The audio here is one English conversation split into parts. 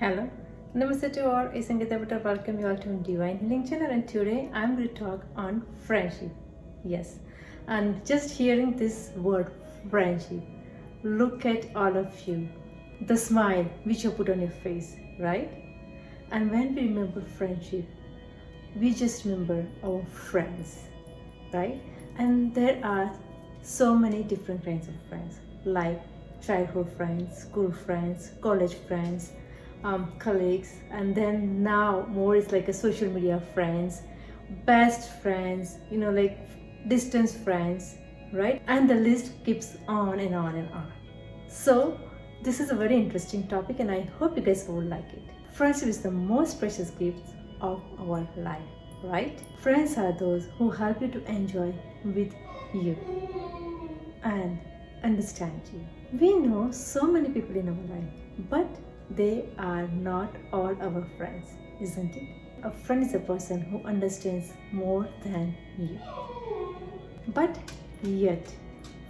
Hello, Namaste to all. It's Sangeeta. Welcome you all to Divine Healing Channel, and today I'm going to talk on friendship. Yes, and just hearing this word friendship, look at all of you, the smile which you put on your face, right? And when we remember friendship, we just remember our friends, right? And there are so many different kinds of friends, like childhood friends, school friends, college friends, colleagues, and then now more is like a social media friends, best friends, like distance friends, right? And the list keeps on and on and on. So this is a very interesting topic, and I hope you guys will like it. Friendship is the most precious gift of our life, right? Friends are those who help you to enjoy with you and understand you. We know so many people in our life, but they are not all our friends, isn't it? A friend is a person who understands more than you. But yet,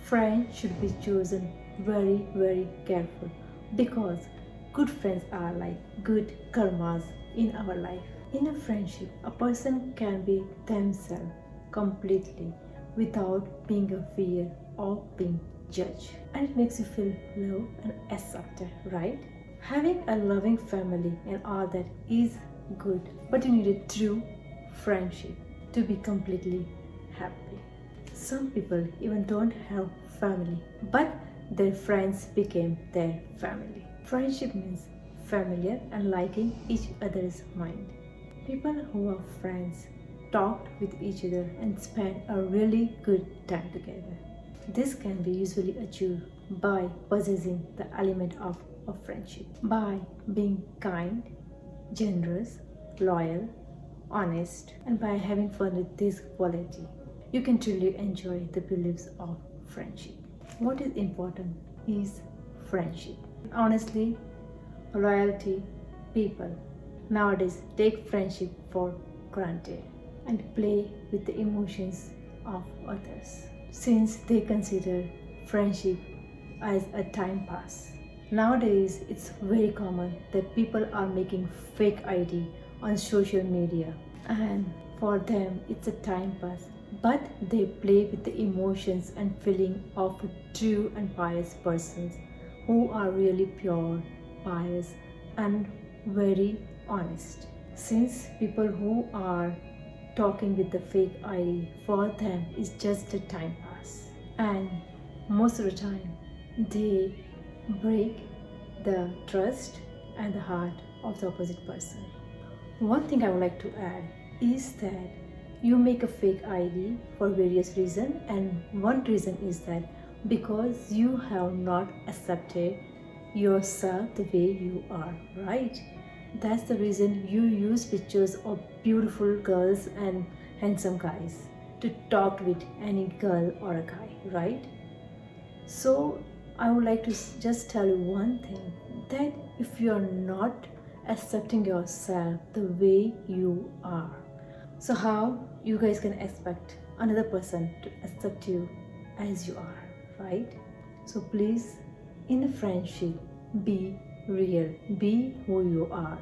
friends should be chosen very, very careful, because good friends are like good karmas in our life. In a friendship, a person can be themselves completely without being a fear of being judged, and it makes you feel loved and accepted, right? Having a loving family and all that is good, but you need a true friendship to be completely happy. Some people even don't have family, but their friends became their family. Friendship means familiar and liking each other's mind. People who are friends talk with each other and spend a really good time together. This can be usually achieved by possessing the element of friendship, by being kind, generous, loyal, honest, and by having fun with this quality. You can truly enjoy the beliefs of friendship. What is important is friendship. Honestly, loyalty, people nowadays take friendship for granted and play with the emotions of others, since they consider friendship as a time pass. Nowadays, it's very common that people are making fake ID on social media, and for them, it's a time pass. But they play with the emotions and feeling of true and pious persons who are really pure, pious, and very honest. Since people who are talking with the fake ID, for them is just a time pass, and most of the time they break the trust and the heart of the opposite person. One thing I would like to add is that you make a fake ID for various reasons, and one reason is that because you have not accepted yourself the way you are, right? That's the reason you use pictures of beautiful girls and handsome guys to talk with any girl or a guy, right? So I would like to just tell you one thing, that if you are not accepting yourself the way you are, so how you guys can expect another person to accept you as you are, right? So please, in a friendship, be real, be who you are,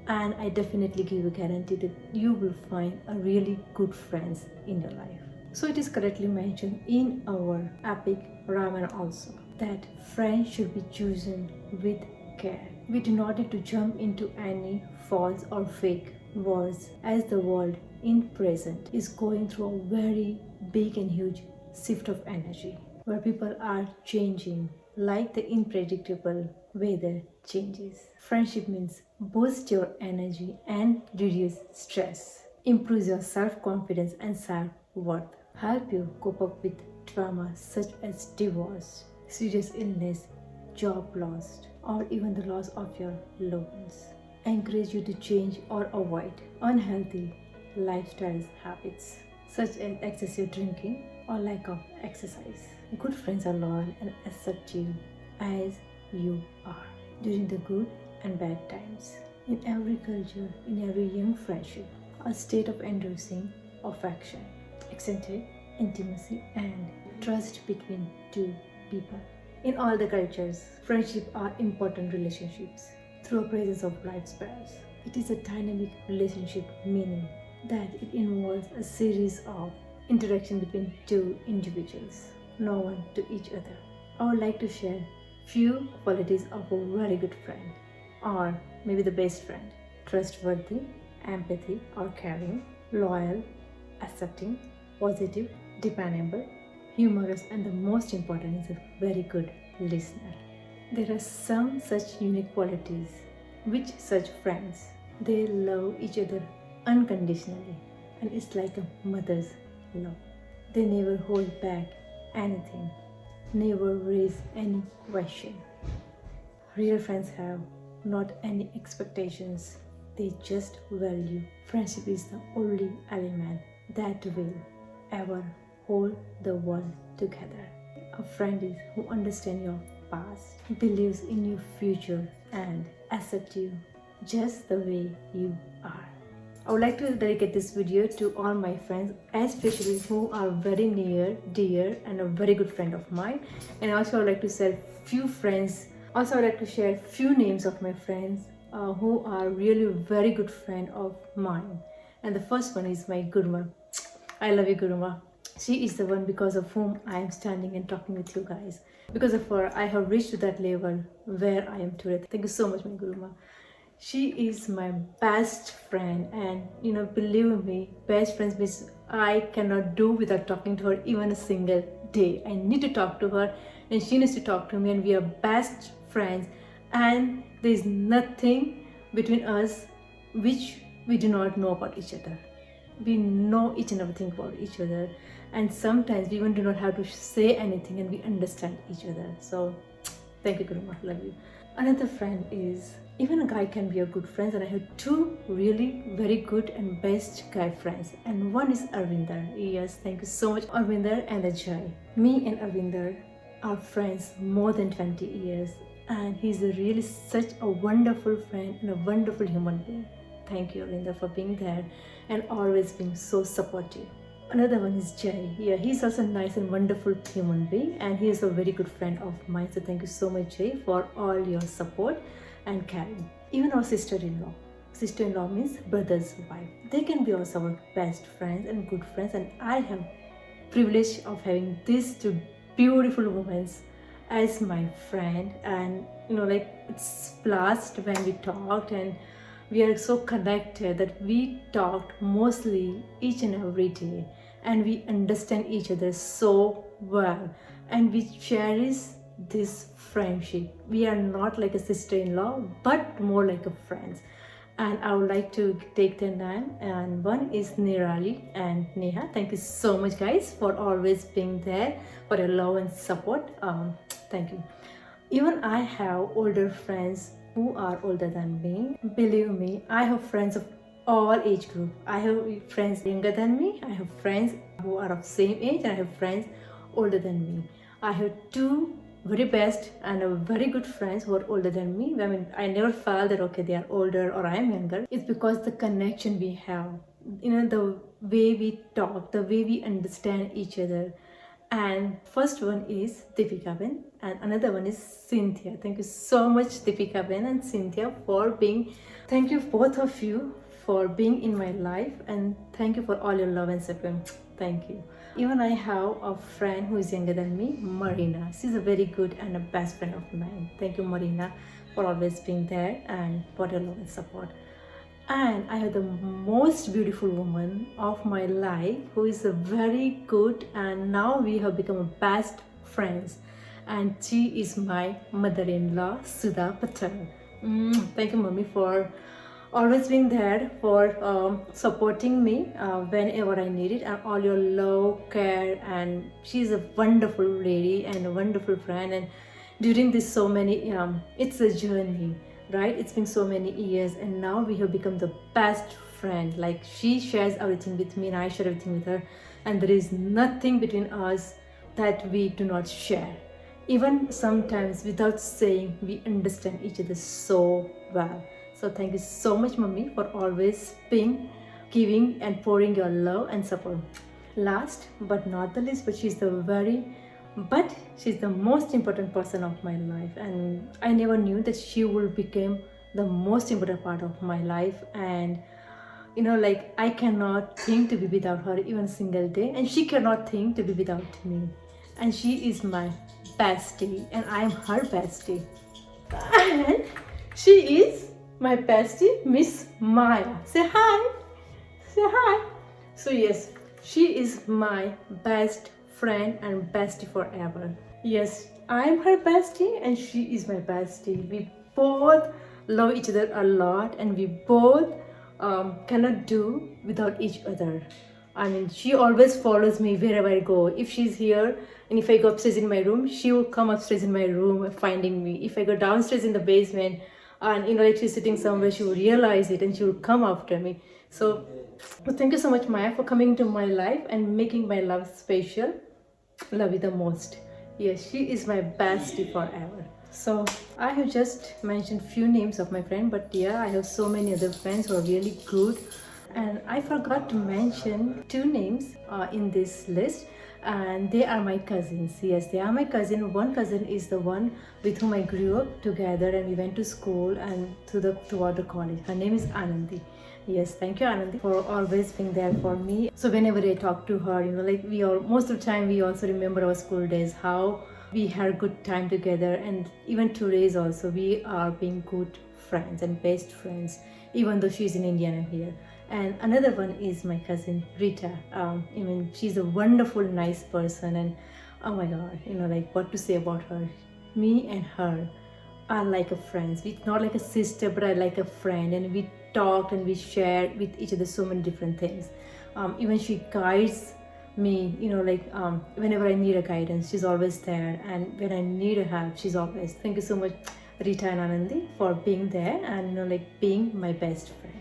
and I definitely give a guarantee that you will find a really good friends in your life. So it is correctly mentioned in our epic Ramayana also that friends should be chosen with care. We do not need to jump into any false or fake words, as the world in present is going through a very big and huge shift of energy, where people are changing like the unpredictable weather changes. Friendship means boost your energy and reduce stress, improves your self-confidence and self-worth, help you cope up with trauma such as divorce, serious illness, job loss, or even the loss of your loved ones, encourage you to change or avoid unhealthy lifestyle habits such as excessive drinking or lack of exercise. Good friends are loyal and accept you as you are during the good and bad times. In every culture, in every young friendship, a state of endorsing affection, accented intimacy, and trust between two people. In all the cultures, friendship are important relationships. through a presence of life spells. It is a dynamic relationship, meaning that it involves a series of interaction between two individuals, no one to each other. I would like to share few qualities of a very good friend, or maybe the best friend: trustworthy, empathy or caring, loyal, accepting, positive, dependable, humorous, and the most important is a very good listener. There are some such unique qualities which such friends, they love each other unconditionally, and it's like a mother's love. They never hold back anything, never raise any question. Real friends have not any expectations, they just value. Friendship is the only element that will ever hold the world together. A friend is who understands your past, believes in your future, and accepts you just the way you are. I would like to dedicate this video to all my friends, especially who are very near, dear, and a very good friend of mine. And also I would like to share few friends. Also I would like to share few names of my friends who are really very good friend of mine. And the first one is my Guruma. I love you, Guruma. She is the one because of whom I am standing and talking with you guys. Because of her, I have reached to that level where I am today. Thank you so much, my Guruma. She is my best friend, and believe me, best friends means I cannot do without talking to her even a single day. I need to talk to her and she needs to talk to me, and we are best friends, and there is nothing between us which we do not know about each other. We know each and everything about each other, and sometimes we even do not have to say anything and we understand each other. So thank you, Guruma. Love you. Another friend is, even a guy can be a good friend, and I have two really very good and best guy friends, and one is Arvinder. Yes, thank you so much, Arvinder and Ajay. Me and Arvinder are friends more than 20 years, and he's really such a wonderful friend and a wonderful human being. Thank you, Arvinder, for being there and always being so supportive. Another one is Jay. Yeah, he's also a nice and wonderful human being, and he is a very good friend of mine. So thank you so much, Jay, for all your support and caring. Even our sister-in-law. Sister-in-law means brother's wife. They can be also our best friends and good friends, and I have privilege of having these two beautiful women as my friend. And it's blast when we talked, and we are so connected that we talked mostly each and every day, and we understand each other so well, and we cherish this friendship. We are not like a sister-in-law, but more like a friends. And I would like to take their name, and one is Nirali and Neha. Thank you so much, guys, for always being there, for your love and support. Thank you. Even I have older friends who are older than me. Believe me, I have friends of all age group. I have friends younger than me, I have friends who are of same age, and I have friends older than me. I have two very best and a very good friends who are older than me. I mean, I never felt that okay, they are older or I am younger. It's because the connection we have, the way we talk, the way we understand each other. And first one is Deepika Ben, and another one is Cynthia. Thank you so much, Deepika Ben and Cynthia, for being. Thank you both of you for being in my life, and thank you for all your love and support. Thank you. Even I have a friend who is younger than me, Marina. She's a very good and a best friend of mine. Thank you, Marina, for always being there and for your love and support. And I have the most beautiful woman of my life who is a very good, and now we have become best friends, and she is my mother-in-law, Sudha Patel. Thank you, mommy, for always being there, for supporting me whenever I need it, and all your love, care. And she's a wonderful lady and a wonderful friend, and during this so many it's a journey, right? It's been so many years, and now we have become the best friend. Like, she shares everything with me and I share everything with her, and there is nothing between us that we do not share. Even sometimes without saying, we understand each other so well. So thank you so much, mommy, for always being, giving and pouring your love and support. Last but not the least, but she's the most important person of my life, and I never knew that she will become the most important part of my life. And like I cannot think to be without her even a single day, and she cannot think to be without me. And she is my bestie, and I am her bestie. And she is my bestie, Miss Maya. Say hi. Say hi. So yes, she is my best friend and bestie forever. Yes, I am her bestie and she is my bestie. We both love each other a lot, and we both cannot do without each other. I mean, she always follows me wherever I go. If she's here and if I go upstairs in my room, she will come upstairs in my room finding me. If I go downstairs in the basement and like she's sitting somewhere, she will realize it and she will come after me. So thank you so much, Maya, for coming into my life and making my love special. Love you the most. Yes, she is my bestie forever. So I have just mentioned few names of my friend, but yeah, I have so many other friends who are really good. And I forgot to mention two names in this list, and they are my cousins. Yes, they are my cousin. One cousin is the one with whom I grew up together, and we went to school and throughout the college. Her name is Anandi. Yes, thank you, Anandi, for always being there for me. So whenever I talk to her, like most of the time we also remember our school days, how we had good time together, and even today's also we are being good friends and best friends, even though she's in India and I'm here. And another one is my cousin Rita. She's a wonderful, nice person, and oh my God, like what to say about her. Me and her are like a friends. We're not like a sister, but I like a friend, and we talked and we shared with each other so many different things. Even she guides me, whenever I need a guidance, she's always there, and when I need a help, she's always. Thank you so much, Rita and Anandi, for being there and being my best friend.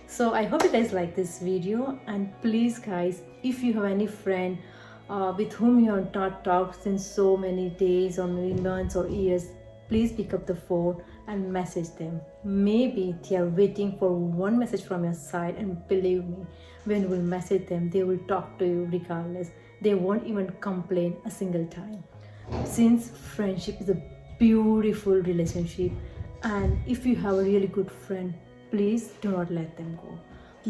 So I hope you guys like this video, and please guys, if you have any friend with whom you have not talked since so many days or maybe months or years, please pick up the phone and message them. Maybe they are waiting for one message from your side, and believe me, when you will message them, they will talk to you regardless. They won't even complain a single time. Since friendship is a beautiful relationship, and if you have a really good friend, please do not let them go,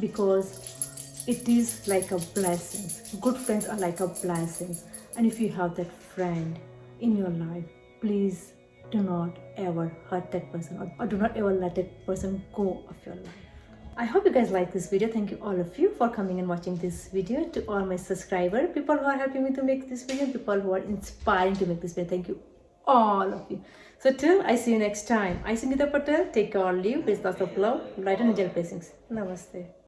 because it is like a blessing. Good friends are like a blessing, and if you have that friend in your life, please do not ever hurt that person, or do not ever let that person go of your life. I hope you guys like this video. Thank you all of you for coming and watching this video. To all my subscribers, people who are helping me to make this video, people who are inspiring to make this video, thank you all of you. So till I see you next time, I Sangeeta Patel, take care, leave with lots of love, light and angel blessings. Namaste.